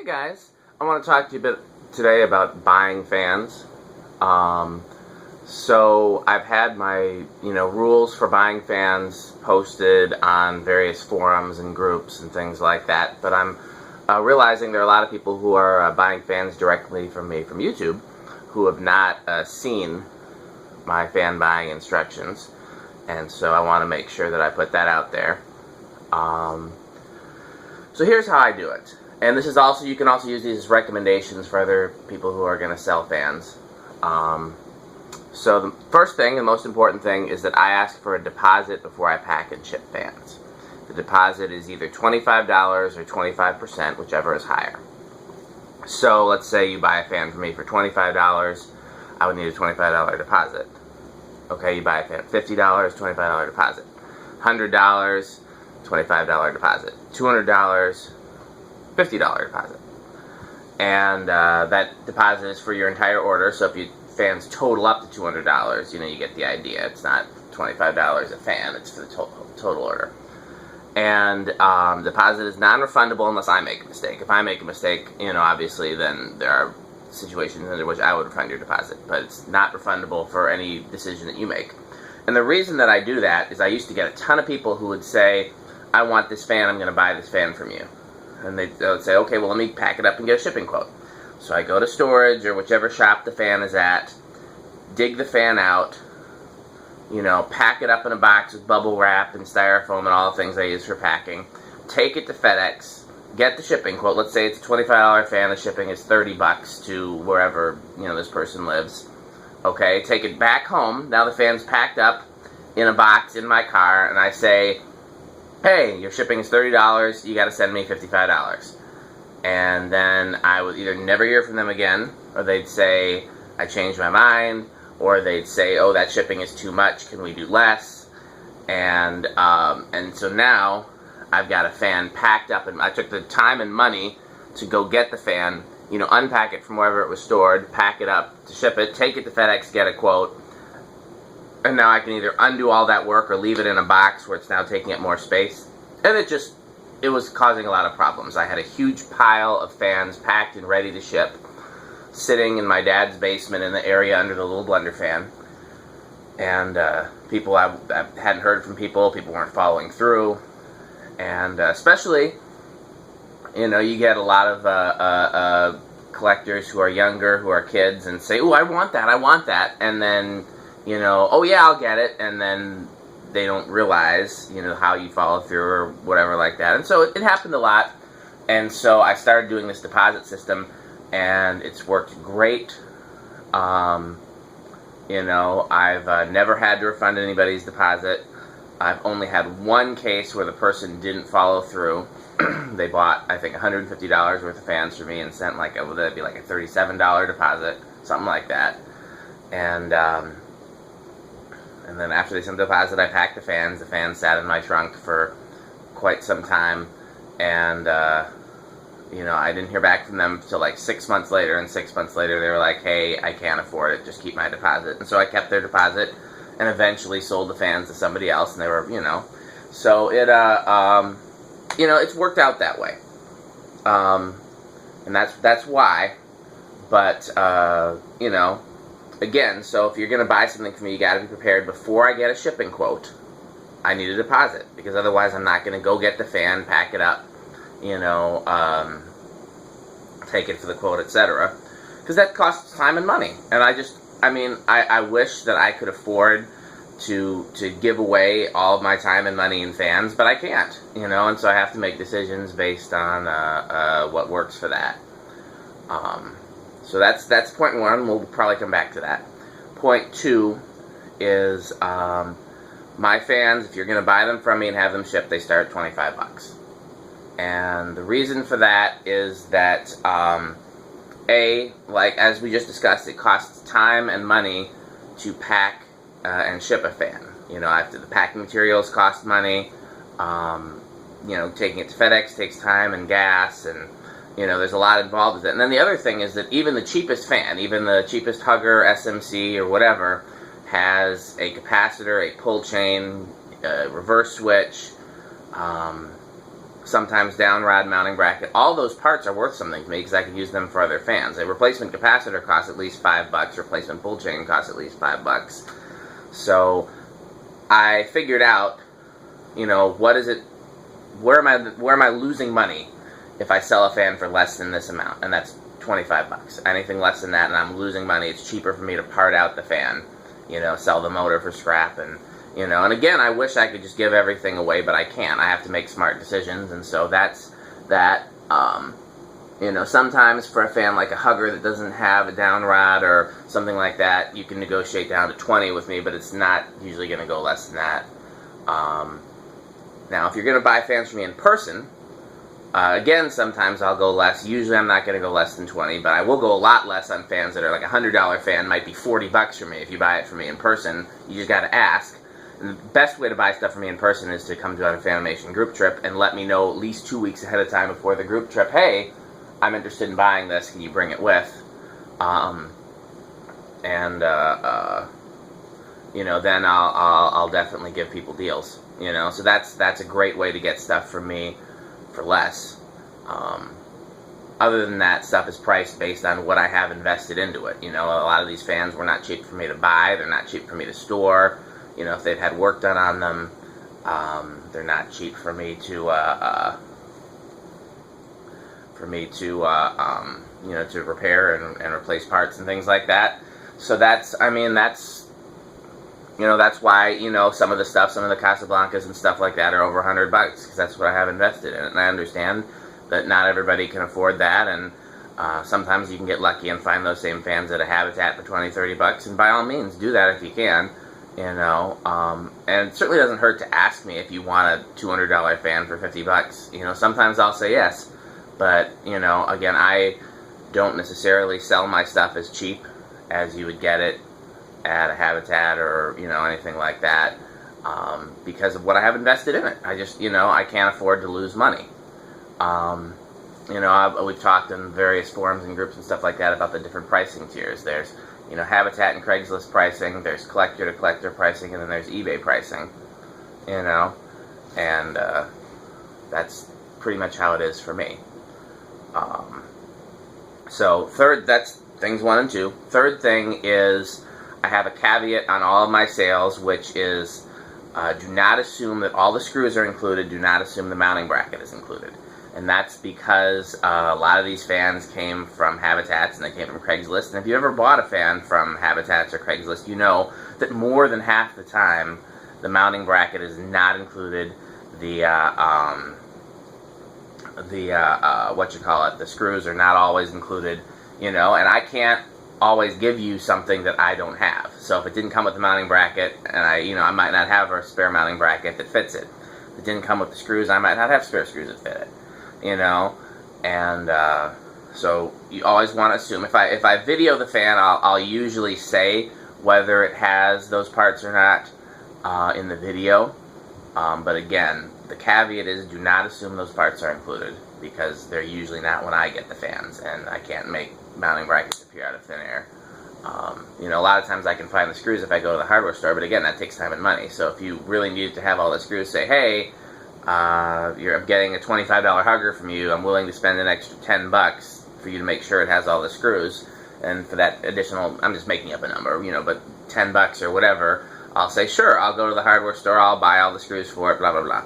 Hey guys, I want to talk to you a bit today about buying fans. So I've had my rules for buying fans posted on various forums and groups and things like that, but I'm realizing there are a lot of people who are buying fans directly from me from YouTube who have not seen my fan buying instructions, and so I want to make sure that I put that out there. So here's how I do it. And this is also, you can also use these as recommendations for other people who are going to sell fans. So the first thing, the most important thing, is that I ask for a deposit before I pack and ship fans. The deposit is either $25 or 25%, whichever is higher. So let's say you buy a fan from me for $25, I would need a $25 deposit. Okay, you buy a fan at $50, $25 deposit. $100, $25 deposit. $200, $50 deposit. And that deposit is for your entire order, so if your fans total up to $200, you get the idea. It's not $25 a fan, it's for the total order. And deposit is non-refundable unless I make a mistake. If I make a mistake, obviously then there are situations under which I would refund your deposit, but it's not refundable for any decision that you make. And the reason that I do that is I used to get a ton of people who would say, I want this fan, I'm going to buy this fan from you. And they would say, okay, well, let me pack it up and get a shipping quote. So I go to storage or whichever shop the fan is at, dig the fan out, pack it up in a box with bubble wrap and styrofoam and all the things I use for packing, take it to FedEx, get the shipping quote. Let's say it's a $25 fan, the shipping is $30 to wherever, this person lives. Okay, take it back home. Now the fan's packed up in a box in my car, and I say, hey, your shipping is $30, you got to send me $55. And then I would either never hear from them again, or they'd say, I changed my mind, or they'd say, oh, that shipping is too much, can we do less? And so now I've got a fan packed up, and I took the time and money to go get the fan, unpack it from wherever it was stored, pack it up to ship it, take it to FedEx, get a quote, and now I can either undo all that work or leave it in a box where it's now taking up more space. And it was causing a lot of problems. I had a huge pile of fans packed and ready to ship, sitting in my dad's basement in the area under the little blender fan. And people, I hadn't heard from people weren't following through. And especially, you get a lot of collectors who are younger, who are kids, and say, oh, I want that. And then, oh yeah, I'll get it, and then they don't realize, how you follow through or whatever like that. And so it happened a lot, and so I started doing this deposit system, and it's worked great. I've never had to refund anybody's deposit. I've only had one case where the person didn't follow through. They bought, I think, $150 worth of fans for me and sent that'd be like a $37 deposit, something like that. And then after they sent the deposit, I packed the fans. The fans sat in my trunk for quite some time, and I didn't hear back from them until like 6 months later. And 6 months later, they were like, "Hey, I can't afford it. Just keep my deposit." And so I kept their deposit, and eventually sold the fans to somebody else. And they were, so it's worked out that way. And that's why. But again, so if you're going to buy something from me, you got to be prepared before I get a shipping quote. I need a deposit, because otherwise I'm not going to go get the fan, pack it up, take it for the quote, etc. Because that costs time and money. And I wish that I could afford to give away all of my time and money in fans, but I can't, and so I have to make decisions based on what works for that. So that's point one. We'll probably come back to that. Point two is my fans, if you're going to buy them from me and have them shipped, they start at $25. And the reason for that is that, as we just discussed, it costs time and money to pack and ship a fan. The packing materials cost money. Taking it to FedEx takes time and gas, and there's a lot involved with it. And then the other thing is that even the cheapest fan, even the cheapest Hugger, SMC, or whatever, has a capacitor, a pull chain, a reverse switch, sometimes down rod, mounting bracket. All those parts are worth something to me because I can use them for other fans. A replacement capacitor costs at least $5. Replacement pull chain costs at least $5. So I figured out, you know, what is it? Where am I losing money if I sell a fan for less than this amount? And that's $25. Anything less than that, and I'm losing money. It's cheaper for me to part out the fan, you know, sell the motor for scrap, and you know. And again, I wish I could just give everything away, but I can't. I have to make smart decisions, and so that's that. You know, sometimes for a fan like a Hugger that doesn't have a down rod or something like that, you can negotiate down to 20 with me, but it's not usually going to go less than that. Now, if you're going to buy fans from me in person, again, sometimes I'll go less. Usually I'm not going to go less than 20, but I will go a lot less on fans that are like a $100 fan, might be $40 for me if you buy it from me in person. You just got to ask. And the best way to buy stuff from me in person is to come to a Fanimation Group Trip and let me know at least 2 weeks ahead of time before the group trip, hey, I'm interested in buying this, can you bring it with? You know, then I'll definitely give people deals, you know. So that's a great way to get stuff from me for less. Other than that, stuff is priced based on what I have invested into it. You know, a lot of these fans were not cheap for me to buy, they're not cheap for me to store. You know, if they've had work done on them, they're not cheap for me to you know, to repair and replace parts and things like that. So that's, I mean, that's, you know, that's why, you know, some of the stuff, some of the Casablancas and stuff like that are over $100 because that's what I have invested in it. And I understand that not everybody can afford that, and sometimes you can get lucky and find those same fans at a Habitat for $20, $30, and by all means do that if you can, you know. And it certainly doesn't hurt to ask me if you want a $200 fan for $50. You know, sometimes I'll say yes, but, you know, again, I don't necessarily sell my stuff as cheap as you would get it at a Habitat or, you know, anything like that, because of what I have invested in it. I just, you know, I can't afford to lose money. You know, we've talked in various forums and groups and stuff like that about the different pricing tiers. There's, you know, Habitat and Craigslist pricing, there's collector-to-collector pricing, and then there's eBay pricing, you know, and that's pretty much how it is for me. So third, that's things 1 and 2. Third thing is I have a caveat on all of my sales, which is do not assume that all the screws are included, do not assume the mounting bracket is included. And that's because a lot of these fans came from Habitats and they came from Craigslist. And if you ever bought a fan from Habitats or Craigslist, you know that more than half the time the mounting bracket is not included. The screws are not always included, you know, and I can't always give you something that I don't have. So if it didn't come with the mounting bracket, and I might not have a spare mounting bracket that fits it. If it didn't come with the screws, I might not have spare screws that fit it, you know. And so you always want to assume. If I video the fan, I'll usually say whether it has those parts or not in the video. But again, the caveat is do not assume those parts are included, because they're usually not when I get the fans, and I can't make mounting brackets appear out of thin air. You know, a lot of times I can find the screws if I go to the hardware store, but again, that takes time and money. So if you really needed to have all the screws, say, hey, I'm getting a $25 Hugger from you, I'm willing to spend an extra $10 for you to make sure it has all the screws, and for that additional, I'm just making up a number, you know, but $10 or whatever, I'll say, sure, I'll go to the hardware store, I'll buy all the screws for it, blah, blah, blah.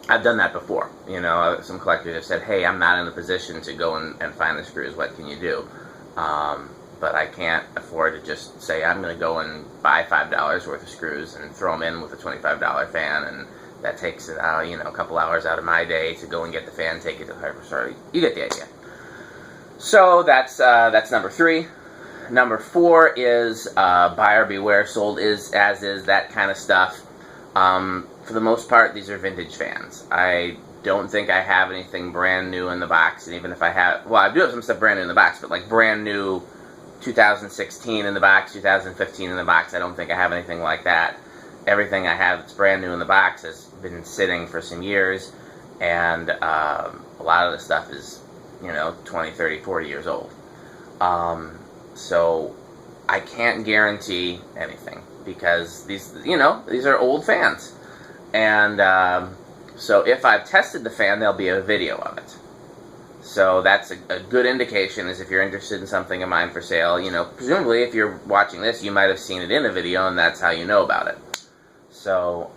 I've done that before. You know, some collectors have said, hey, I'm not in a position to go and find the screws, what can you do? But I can't afford to just say, I'm going to go and buy $5 worth of screws and throw them in with a $25 fan, and that takes, you know, a couple hours out of my day to go and get the fan, take it to the hardware store. You get the idea. So that's number 3. Number 4 is buyer beware, sold as is, that kind of stuff. For the most part, these are vintage fans. I don't think I have anything brand new in the box, and even if I have, well, I do have some stuff brand new in the box, but like brand new 2016 in the box, 2015 in the box, I don't think I have anything like that. Everything I have that's brand new in the box has been sitting for some years, and a lot of the stuff is, you know, 20, 30, 40 years old. So I can't guarantee anything, because these, you know, these are old fans. And So if I've tested the fan, there'll be a video of it. So that's a good indication, is if you're interested in something of mine for sale, presumably if you're watching this, you might have seen it in a video, and that's how you know about it. So,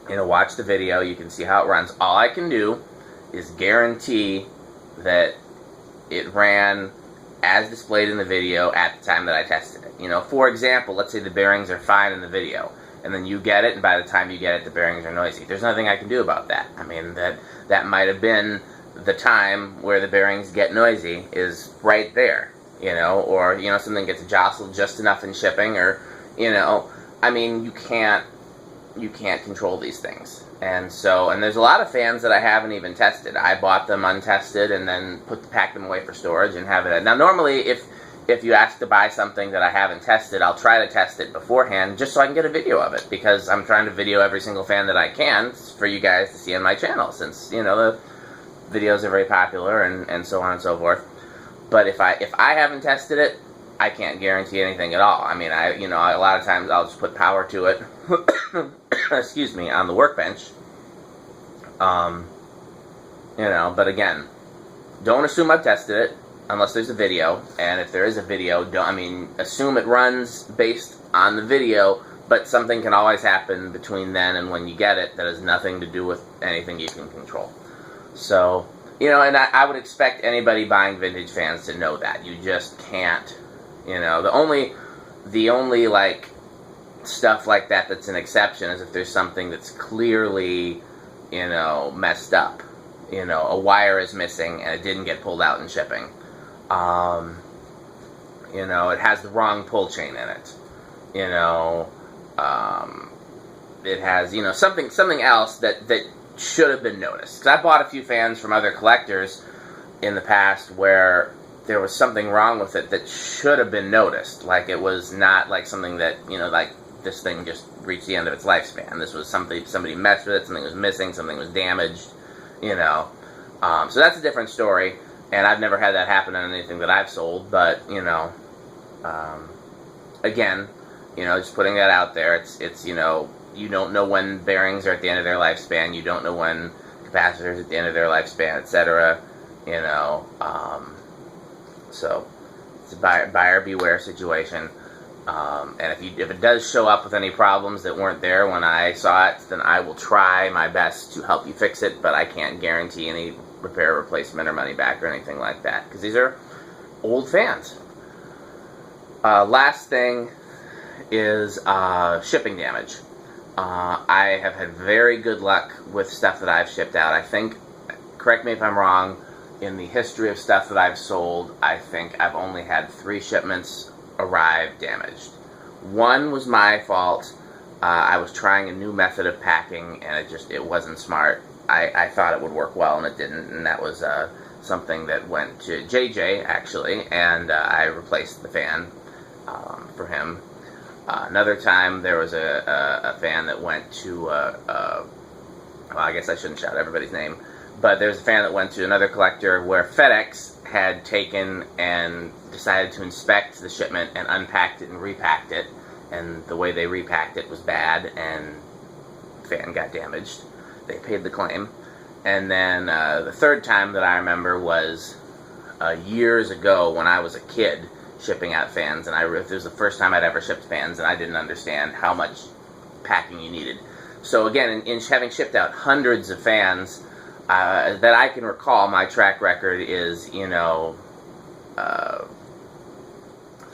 watch the video, you can see how it runs. All I can do is guarantee that it ran as displayed in the video at the time that I tested it. For example, let's say the bearings are fine in the video, and then you get it, and by the time you get it, the bearings are noisy. There's nothing I can do about that. I mean, that might have been the time where the bearings get noisy is right there, or, something gets jostled just enough in shipping, or, I mean, you can't control these things. And there's a lot of fans that I haven't even tested. I bought them untested and then pack them away for storage and have it. Now, normally, if you ask to buy something that I haven't tested, I'll try to test it beforehand just so I can get a video of it, because I'm trying to video every single fan that I can for you guys to see on my channel, since, the videos are very popular and so on and so forth. But if I haven't tested it, I can't guarantee anything at all. I mean, a lot of times I'll just put power to it, excuse me, on the workbench. But again, don't assume I've tested it unless there's a video. And if there is a video, assume it runs based on the video, but something can always happen between then and when you get it that has nothing to do with anything you can control. So, and I would expect anybody buying vintage fans to know that. You just can't. The only like stuff like that that's an exception is if there's something that's clearly, messed up. A wire is missing and it didn't get pulled out in shipping. It has the wrong pull chain in it. It has, something else that should have been noticed. 'Cause I bought a few fans from other collectors in the past where there was something wrong with it that should have been noticed. Like, it was not like something that, like this thing just reached the end of its lifespan. This was somebody messed with it, something was missing, something was damaged, So that's a different story, and I've never had that happen on anything that I've sold, but, again, just putting that out there, it's you don't know when bearings are at the end of their lifespan, you don't know when capacitors are at the end of their lifespan, etc., so it's a buyer beware situation. And if it does show up with any problems that weren't there when I saw it, then I will try my best to help you fix it, but I can't guarantee any repair, replacement, or money back or anything like that, because these are old fans. Last thing is shipping damage. I have had very good luck with stuff that I've shipped out. I think, correct me if I'm wrong, in the history of stuff that I've sold, I think I've only had 3 shipments arrive damaged. One was my fault. I was trying a new method of packing, and it wasn't smart. I thought it would work well, and it didn't, and that was something that went to JJ, actually, and I replaced the fan for him. Another time, there was a fan that went to, well, I guess I shouldn't shout everybody's name, but there's a fan that went to another collector where FedEx had taken and decided to inspect the shipment and unpacked it and repacked it, and the way they repacked it was bad, and the fan got damaged. They paid the claim. And then the third time that I remember was years ago when I was a kid shipping out fans, and it was the first time I'd ever shipped fans, and I didn't understand how much packing you needed. So again, in having shipped out hundreds of fans that I can recall, my track record is,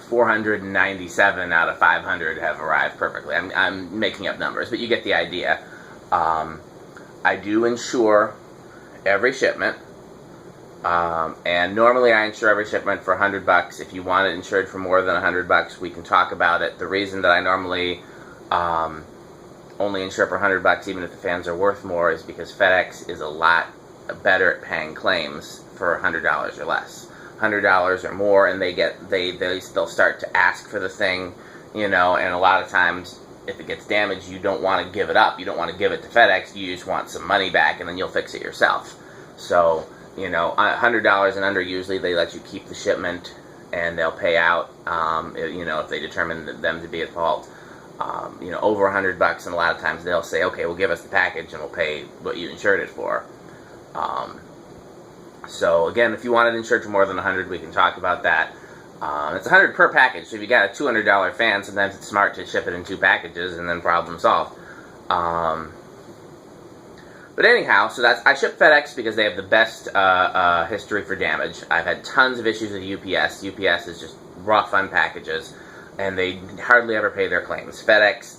497 out of 500 have arrived perfectly. I'm making up numbers, but you get the idea. I do insure every shipment, and normally I insure every shipment for $100. If you want it insured for more than $100, we can talk about it. The reason that I normally only insure for $100, even if the fans are worth more, is because FedEx is a lot better at paying claims for $100 or less. $100 or more, and they'll start to ask for the thing, and a lot of times, if it gets damaged, you don't want to give it up. You don't want to give it to FedEx. You just want some money back, and then you'll fix it yourself. So, $100 and under, usually they let you keep the shipment, and they'll pay out, if they determine them to be at fault. over $100, and a lot of times they'll say, okay, well, give us the package and we'll pay what you insured it for. So again, if you want it insured for more than $100, we can talk about that. It's $100 per package, so if you got a $200 fan, sometimes it's smart to ship it in 2 packages and then problem solved. But anyhow, so I ship FedEx because they have the best history for damage. I've had tons of issues with UPS. UPS is just rough on packages, and they hardly ever pay their claims. FedEx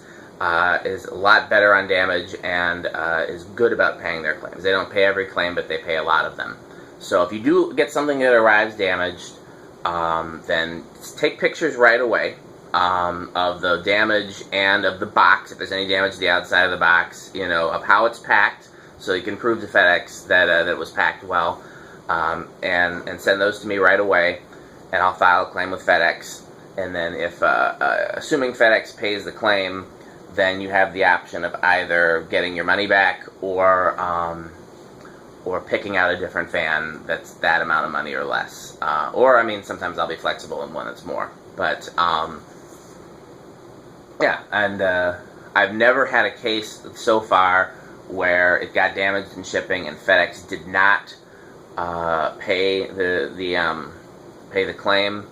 is a lot better on damage and is good about paying their claims. They don't pay every claim, but they pay a lot of them. So if you do get something that arrives damaged, then take pictures right away of the damage and of the box, if there's any damage to the outside of the box, of how it's packed, so you can prove to FedEx that it was packed well, and send those to me right away, and I'll file a claim with FedEx. And then if, assuming FedEx pays the claim, then you have the option of either getting your money back or picking out a different fan that's that amount of money or less. Or, sometimes I'll be flexible in one that's more. But, yeah, and I've never had a case so far where it got damaged in shipping and FedEx did not pay the claim.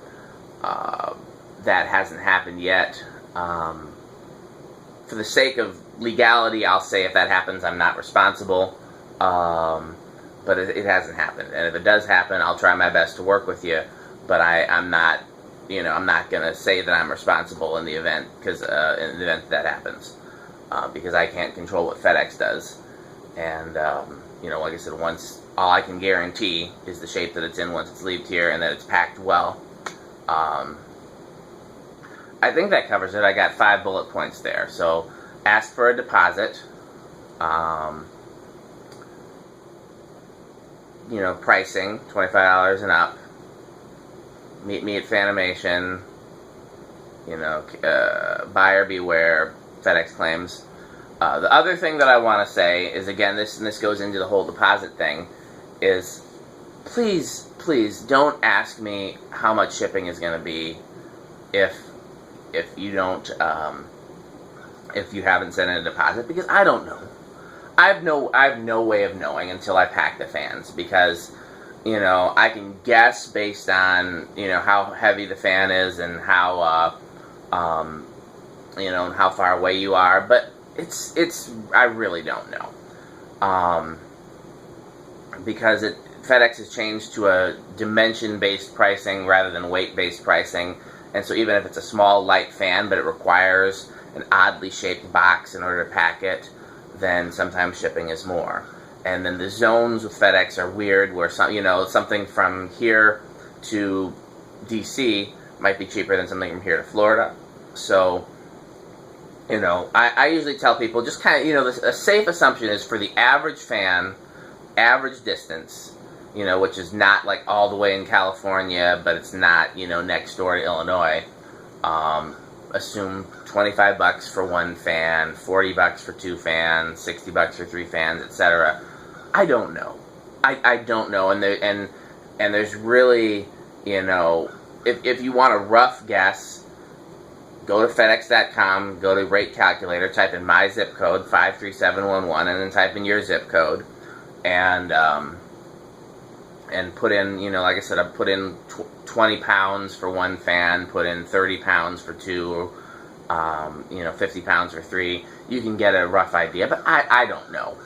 That hasn't happened yet. For the sake of legality, I'll say if that happens, I'm not responsible. But it hasn't happened, and if it does happen, I'll try my best to work with you. But I'm not, I'm not going to say that I'm responsible in the event, because in the event that happens, because I can't control what FedEx does. And like I said, all I can guarantee is the shape that it's in once it's leaved here, and that it's packed well. I think that covers it. I got 5 bullet points there. So, ask for a deposit. Pricing, $25 and up. Meet me at Fanimation. Buyer beware, FedEx claims. The other thing that I want to say is, again, this goes into the whole deposit thing, is please don't ask me how much shipping is going to be if you don't, if you haven't sent in a deposit, because I don't know. I have no way of knowing until I pack the fans, because, I can guess based on, how heavy the fan is and how, and how far away you are, but I really don't know. Because FedEx has changed to a dimension-based pricing rather than weight-based pricing, and so even if it's a small, light fan, but it requires an oddly shaped box in order to pack it, then sometimes shipping is more. And then the zones with FedEx are weird, where something from here to DC might be cheaper than something from here to Florida. So, I usually tell people, just kind of, a safe assumption is for the average fan, average distance, which is not like all the way in California, but it's not, next door to Illinois. Assume $25 for 1 fan, $40 for 2 fans, $60 for 3 fans, etc. I don't know. I don't know, and there's really, if you want a rough guess, go to FedEx.com, go to rate calculator, type in my zip code 53711, and then type in your zip code, and put in, like I said, I put in 20 pounds for 1 fan, put in 30 pounds for 2, 50 pounds for 3. You can get a rough idea, but I don't know.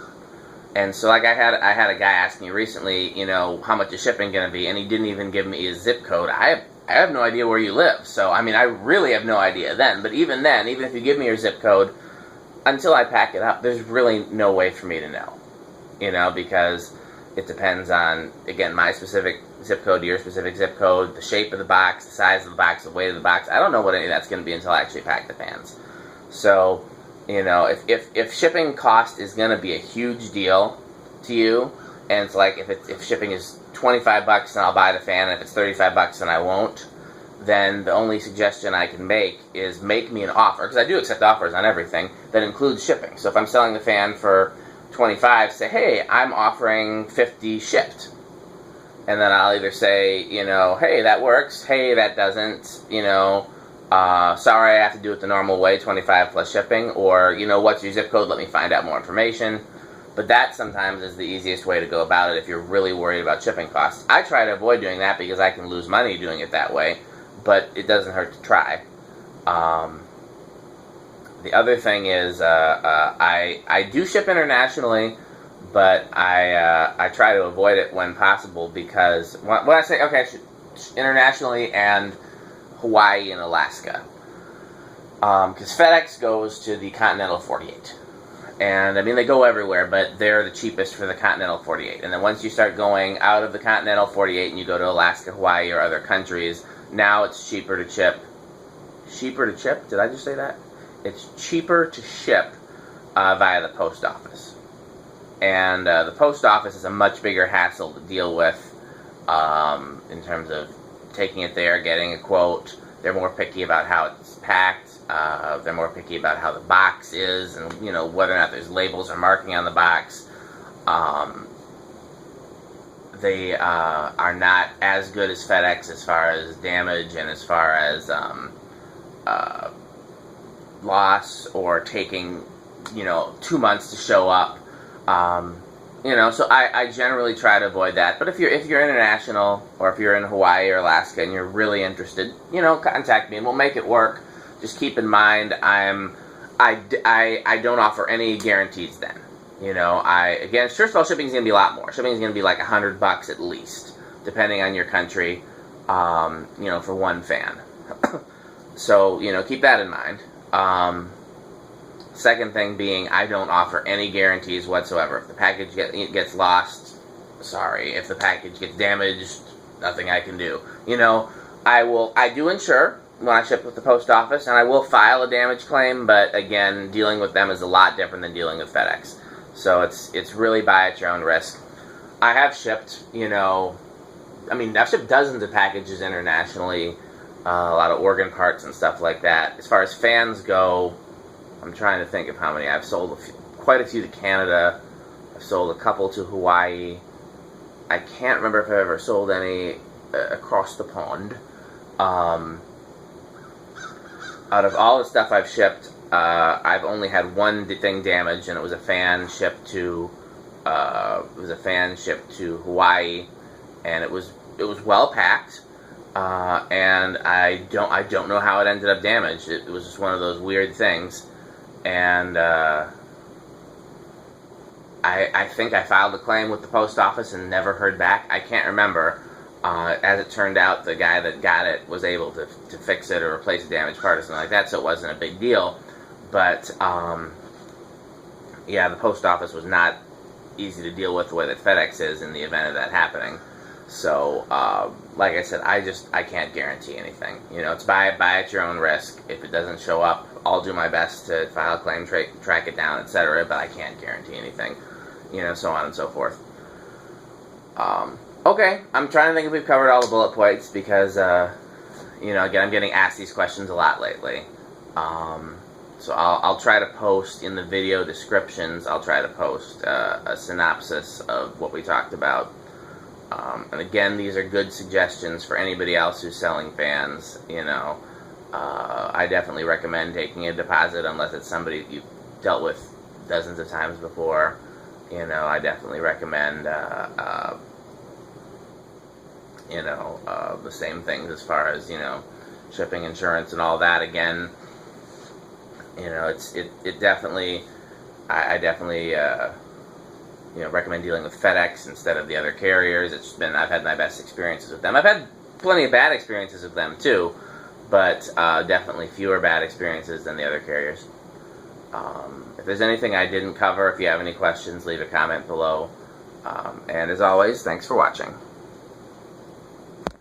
And so, like, I had a guy ask me recently, how much is shipping going to be, and he didn't even give me his zip code. I have no idea where you live, so, I really have no idea then. But even then, even if you give me your zip code, until I pack it up, there's really no way for me to know, because it depends on, again, my specific zip code to your specific zip code, the shape of the box, the size of the box, the weight of the box. I don't know what any of that's going to be until I actually pack the fans. So, if shipping cost is going to be a huge deal to you, and it's like if shipping is $25 and I'll buy the fan, and if it's $35 and I won't, then the only suggestion I can make is make me an offer, because I do accept offers on everything that includes shipping. So if I'm selling the fan for $25, say, hey, I'm offering $50 shipped. And then I'll either say, hey, that works, hey, that doesn't, sorry, I have to do it the normal way, 25 plus shipping, or, you know, what's your zip code, let me find out more information. But that sometimes is the easiest way to go about it if you're really worried about shipping costs. I try to avoid doing that because I can lose money doing it that way, but it doesn't hurt to try. The other thing is, I do ship internationally, but I try to avoid it when possible, because when I say, okay, internationally and Hawaii and Alaska, because FedEx goes to the continental 48. And, I mean, they go everywhere, but they're the cheapest for the continental 48. And then once you start going out of the continental 48 and you go to Alaska, Hawaii, or other countries, now it's cheaper to ship. Cheaper to ship? Did I just say that? It's cheaper to ship via the post office. And the post office is a much bigger hassle to deal with in terms of taking it there, getting a quote. They're more picky about how it's packed. They're more picky about how the box is, and, you know, whether or not there's labels or marking on the box. They are not as good as FedEx as far as damage and as far as loss or taking, you know, 2 months to show up. You know, so I generally try to avoid that. But if you're international, or if you're in Hawaii or Alaska and you're really interested, you know, contact me and we'll make it work. Just keep in mind, I don't offer any guarantees then. You know, again, first of all, shipping is going to be a lot more. Shipping is going to be like $100 at least, depending on your country, you know, for one fan. So, you know, keep that in mind. Second thing being, I don't offer any guarantees whatsoever. If the package gets lost, sorry. If the package gets damaged, nothing I can do. You know, I do insure when I ship with the post office, and I will file a damage claim, but again, dealing with them is a lot different than dealing with FedEx. So it's really buy at your own risk. I have shipped, you know, I mean, I've shipped dozens of packages internationally, a lot of organ parts and stuff like that. As far as fans go, I'm trying to think of how many. I've sold quite a few to Canada. I've sold a couple to Hawaii. I can't remember if I've ever sold any across the pond. Out of all the stuff I've shipped, I've only had one thing damaged, and it was a fan shipped to Hawaii, and it was well packed, and I don't know how it ended up damaged. It was just one of those weird things, and I think I filed a claim with the post office and never heard back. I can't remember. As it turned out, the guy that got it was able to fix it or replace a damaged part or something like that, so it wasn't a big deal. But, yeah, the post office was not easy to deal with the way that FedEx is in the event of that happening. So, like I said, I can't guarantee anything. You know, it's buy at your own risk. If it doesn't show up, I'll do my best to file a claim, track it down, etc., but I can't guarantee anything. You know, so on and so forth. Okay, I'm trying to think if we've covered all the bullet points, because, you know, again, I'm getting asked these questions a lot lately. So I'll try to post in the video descriptions, I'll try to post a synopsis of what we talked about. And again, these are good suggestions for anybody else who's selling fans. You know, I definitely recommend taking a deposit unless it's somebody you've dealt with dozens of times before. You know, I definitely recommend the same things as far as, you know, shipping, insurance, and all that. Again, you know, it definitely, I definitely, you know, recommend dealing with FedEx instead of the other carriers. I've had my best experiences with them. I've had plenty of bad experiences with them too, but definitely fewer bad experiences than the other carriers. If there's anything I didn't cover, if you have any questions, leave a comment below. And as always, thanks for watching.